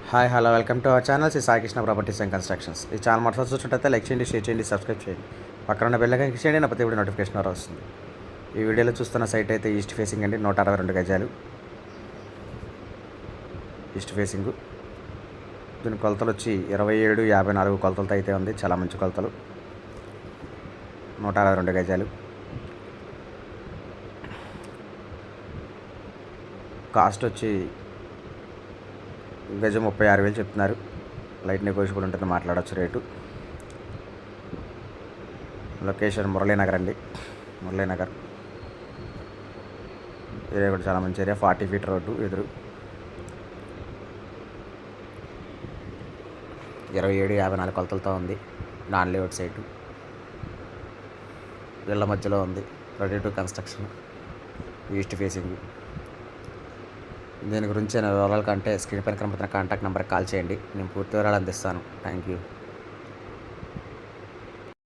Hi hello welcome to our channel Shri Saikrishna properties and constructions. ఈ channel మొదటి చూసినట్టయితే like చేయండి, షేర్ చేయండి, సబ్స్క్రైబ్ చేయండి. పక్కన ఉన్న బెల్ ఐకాన్ క్లిక్ చేయండి, నా ప్రతి వీడియో నోటిఫికేషన్ ద్వారా వస్తుంది. ఈ వీడియోలో చూస్తున్న సైట్ అయితే ఈస్ట్ ఫేసింగ్ అండి, 162 గజాలు ఈస్ట్ ఫేసింగ్. దీని కొలతలు వచ్చి 27-54 కొలతలతో అయితే ఉంది. చాలా మంచి కొలతలు. 162 గజాలు. కాస్ట్ వచ్చి గజం 36,000 చెప్తున్నారు. లైట్ నెగోషియబుల్ ఉంటుంది, మాట్లాడవచ్చు రేటు. లొకేషన్ మురళీనగర్ అండి, మురళీనగర్ ఏరియా కూడా చాలా మంచి ఏరియా. 40 ఫీట్ రోడ్డు ఎదురు. 27-54 కొలతలతో ఉంది. నాన్ లేఅవుట్ సైటు, ఇళ్ళ మధ్యలో ఉంది. Ready to construction, east facing. దీని గురించి వివరాల కంటే స్క్రీన్ పైన కనబడుతున్న కాంటాక్ట్ నెంబర్కి కాల్ చేయండి. నేను పూర్తి వివరాలు అందిస్తాను. Thank you.